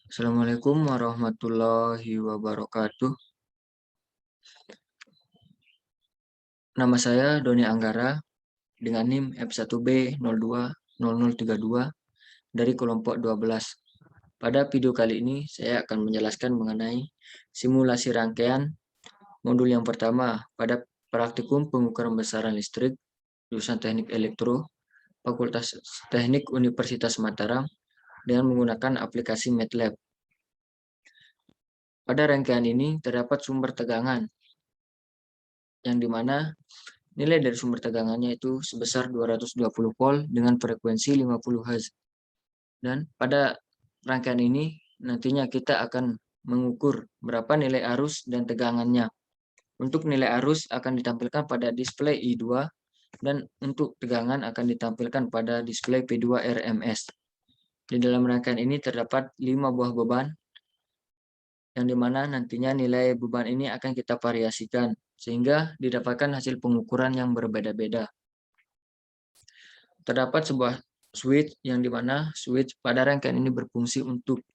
Assalamualaikum warahmatullahi wabarakatuh. Nama saya Doni Anggara dengan NIM F1B020032 dari kelompok 12. Pada video kali ini saya akan menjelaskan mengenai simulasi rangkaian modul yang pertama pada praktikum pengukuran besaran listrik jurusan Teknik Elektro Fakultas Teknik Universitas Mataram dengan menggunakan aplikasi MATLAB. Pada rangkaian ini terdapat sumber tegangan yang dimana nilai dari sumber tegangannya itu sebesar 220 volt dengan frekuensi 50 Hz. Dan pada rangkaian ini nantinya kita akan mengukur berapa nilai arus dan tegangannya. Untuk nilai arus akan ditampilkan pada display I2 dan untuk tegangan akan ditampilkan pada display P2 RMS. Di dalam rangkaian ini terdapat 5 buah beban yang dimana nantinya nilai beban ini akan kita variasikan sehingga didapatkan hasil pengukuran yang berbeda-beda. Terdapat sebuah switch yang dimana switch pada rangkaian ini berfungsi untuk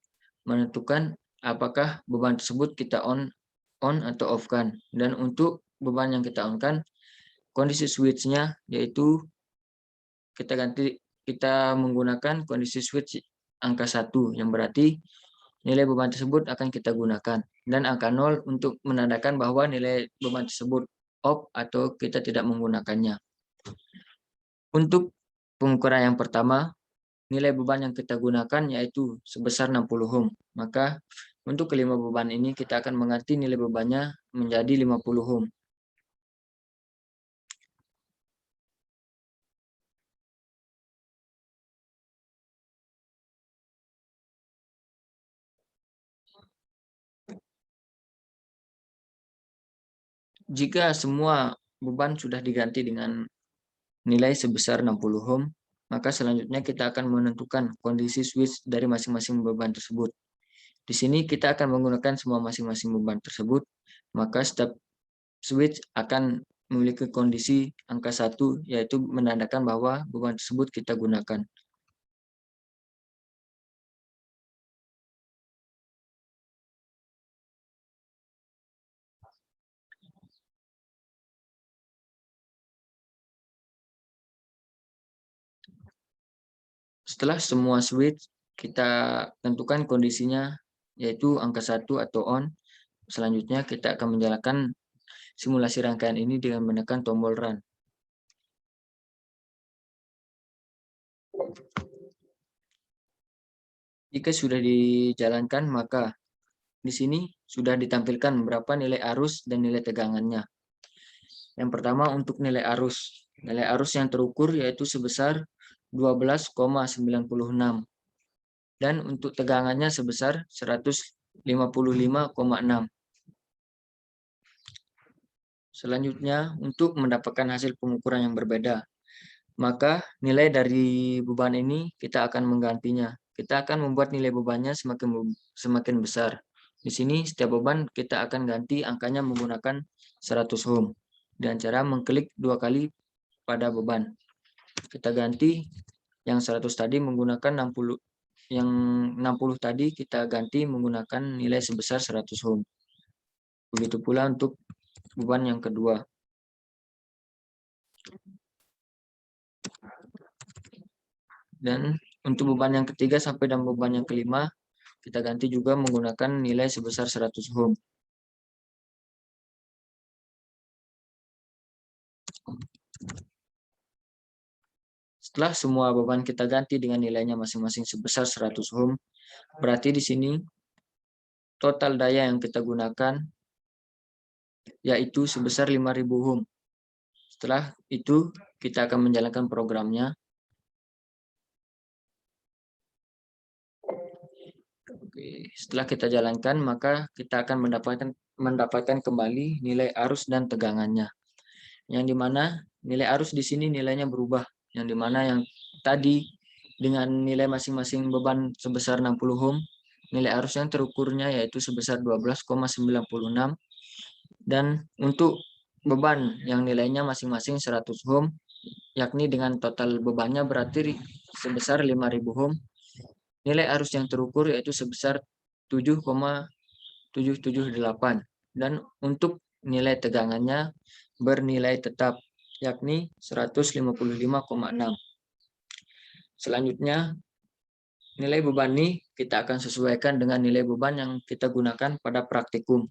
menentukan apakah beban tersebut kita on atau off kan. Dan untuk beban yang kita on kan, kondisi switch-nya yaitu kita menggunakan kondisi switch angka 1 yang berarti nilai beban tersebut akan kita gunakan, dan angka 0 untuk menandakan bahwa nilai beban tersebut off atau kita tidak menggunakannya. Untuk pengukuran yang pertama, nilai beban yang kita gunakan yaitu sebesar 60 ohm. Maka untuk kelima beban ini kita akan mengganti nilai bebannya menjadi 50 ohm. Jika semua beban sudah diganti dengan nilai sebesar 60 ohm, maka selanjutnya kita akan menentukan kondisi switch dari masing-masing beban tersebut. Di sini kita akan menggunakan semua masing-masing beban tersebut, maka setiap switch akan memiliki kondisi angka 1, yaitu menandakan bahwa beban tersebut kita gunakan. Setelah semua switch kita tentukan kondisinya yaitu angka 1 atau on, selanjutnya kita akan menjalankan simulasi rangkaian ini dengan menekan tombol run. Jika sudah dijalankan, maka di sini sudah ditampilkan berapa nilai arus dan nilai tegangannya. Yang pertama untuk nilai arus. Nilai arus yang terukur yaitu sebesar 12,96. Dan untuk tegangannya sebesar 155,6. Selanjutnya, untuk mendapatkan hasil pengukuran yang berbeda, maka nilai dari beban ini kita akan menggantinya. Kita akan membuat nilai bebannya semakin besar. Di sini setiap beban kita akan ganti angkanya menggunakan 100 ohm. Dan cara mengklik 2 kali pada beban. Kita ganti yang 100 tadi menggunakan 60, yang 60 tadi kita ganti menggunakan nilai sebesar 100 ohm. Begitu pula untuk beban yang kedua. Dan untuk beban yang ketiga sampai dan beban yang kelima, kita ganti juga menggunakan nilai sebesar 100 ohm. Setelah semua beban kita ganti dengan nilainya masing-masing sebesar 100 ohm, berarti di sini total daya yang kita gunakan yaitu sebesar 5000 ohm. Setelah itu kita akan menjalankan programnya. Oke, setelah kita jalankan maka kita akan mendapatkan kembali nilai arus dan tegangannya. Yang dimana nilai arus di sini nilainya berubah. Yang dimana yang tadi dengan nilai masing-masing beban sebesar 60 ohm, nilai arus yang terukurnya yaitu sebesar 12,96. Dan untuk beban yang nilainya masing-masing 100 ohm, yakni dengan total bebannya berarti sebesar 5000 ohm, nilai arus yang terukur yaitu sebesar 7,778 dan untuk nilai tegangannya bernilai tetap yakni 155,6. Selanjutnya nilai beban ini kita akan sesuaikan dengan nilai beban yang kita gunakan pada praktikum.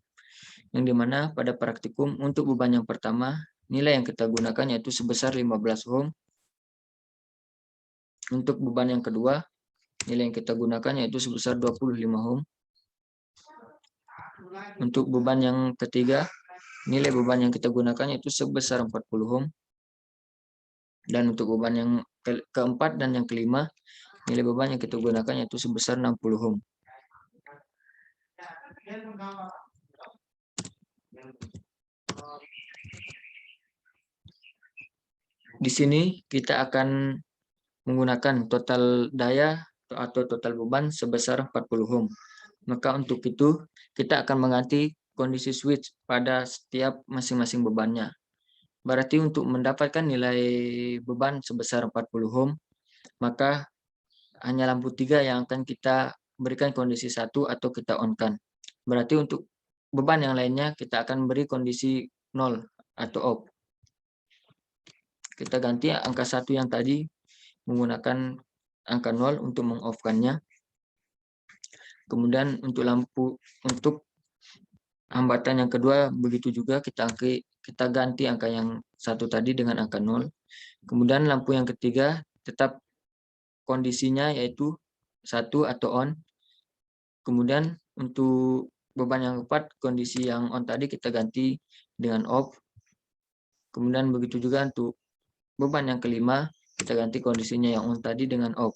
Yang dimana pada praktikum untuk beban yang pertama nilai yang kita gunakan yaitu sebesar 15 ohm. Untuk beban yang kedua nilai yang kita gunakan yaitu sebesar 25 ohm. Untuk beban yang ketiga nilai beban yang kita gunakan yaitu sebesar 40 ohm. Dan untuk beban yang keempat dan yang kelima nilai beban yang kita gunakan yaitu sebesar 60 ohm. Di sini kita akan menggunakan total daya atau total beban sebesar 40 ohm. Maka untuk itu kita akan mengganti kondisi switch pada setiap masing-masing bebannya. Berarti untuk mendapatkan nilai beban sebesar 40 ohm, maka hanya lampu 3 yang akan kita berikan kondisi 1 atau kita on-kan. Berarti untuk beban yang lainnya kita akan beri kondisi 0 atau off. Kita ganti angka 1 yang tadi menggunakan angka 0 untuk meng-off-kannya. Kemudian untuk hambatan yang kedua begitu juga kita ganti angka yang 1 tadi dengan angka 0. Kemudian lampu yang ketiga tetap kondisinya yaitu 1 atau on. Kemudian untuk beban yang keempat kondisi yang on tadi kita ganti dengan off. Kemudian begitu juga untuk beban yang kelima kita ganti kondisinya yang on tadi dengan off.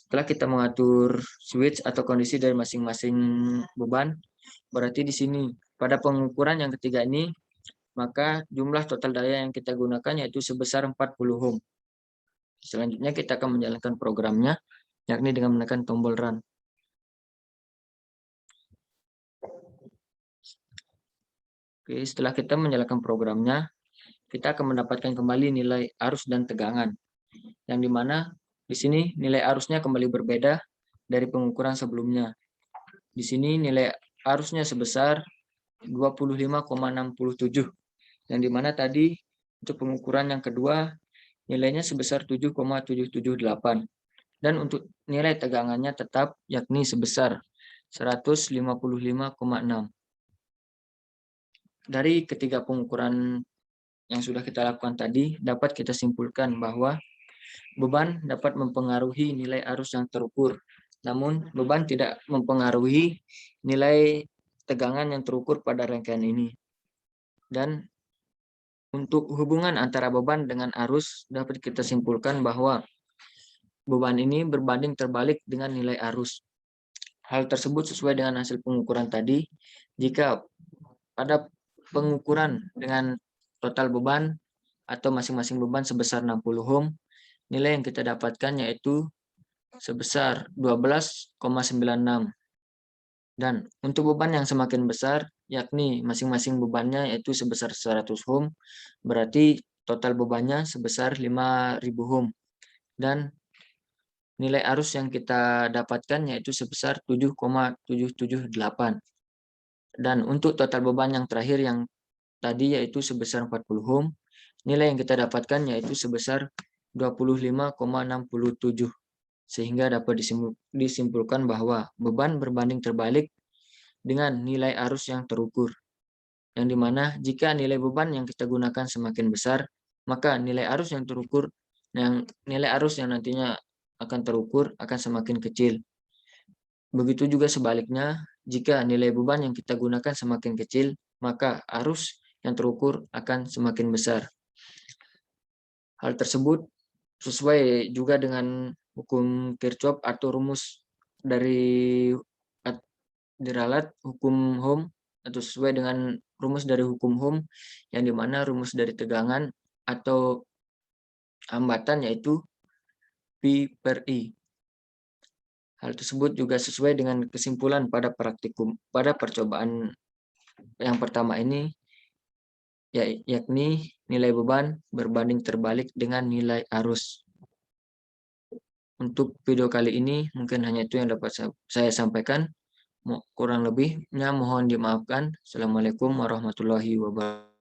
Setelah kita mengatur switch atau kondisi dari masing-masing beban, berarti di sini pada pengukuran yang ketiga ini maka jumlah total daya yang kita gunakan yaitu sebesar 40 ohm. Selanjutnya kita akan menjalankan programnya yakni dengan menekan tombol run. Oke, setelah kita menjalankan programnya, kita akan mendapatkan kembali nilai arus dan tegangan. Yang dimana di sini nilai arusnya kembali berbeda dari pengukuran sebelumnya. Di sini nilai arusnya sebesar 25,67. Yang dimana tadi untuk pengukuran yang kedua nilainya sebesar 7,778. Dan untuk nilai tegangannya tetap yakni sebesar 155,6. Dari ketiga pengukuran yang sudah kita lakukan tadi, dapat kita simpulkan bahwa beban dapat mempengaruhi nilai arus yang terukur. Namun, beban tidak mempengaruhi nilai tegangan yang terukur pada rangkaian ini. Dan untuk hubungan antara beban dengan arus, dapat kita simpulkan bahwa beban ini berbanding terbalik dengan nilai arus. Hal tersebut sesuai dengan hasil pengukuran tadi. Jika pada pengukuran dengan total beban atau masing-masing beban sebesar 60 ohm, nilai yang kita dapatkan yaitu sebesar 12,96. Dan untuk beban yang semakin besar, yakni masing-masing bebannya yaitu sebesar 100 ohm, berarti total bebannya sebesar 5.000 ohm. Dan nilai arus yang kita dapatkan yaitu sebesar 7,778. Dan untuk total beban yang terakhir yang tadi yaitu sebesar 40 ohm, nilai yang kita dapatkan yaitu sebesar 25,67. Sehingga dapat disimpulkan bahwa beban berbanding terbalik dengan nilai arus yang terukur. Yang dimana jika nilai beban yang kita gunakan semakin besar, maka nilai arus yang nantinya akan terukur akan semakin kecil. Begitu juga sebaliknya, jika nilai beban yang kita gunakan semakin kecil, maka arus yang terukur akan semakin besar. Hal tersebut sesuai juga dengan hukum Kirchhoff atau rumus dari diralat hukum Ohm atau sesuai dengan rumus dari hukum Ohm yang dimana rumus dari tegangan atau hambatan yaitu P per I. Hal tersebut juga sesuai dengan kesimpulan pada praktikum pada percobaan yang pertama ini yakni nilai beban berbanding terbalik dengan nilai arus. Untuk video kali ini mungkin hanya itu yang dapat saya sampaikan. Kurang lebihnya mohon dimaafkan. Assalamualaikum warahmatullahi wabarakatuh.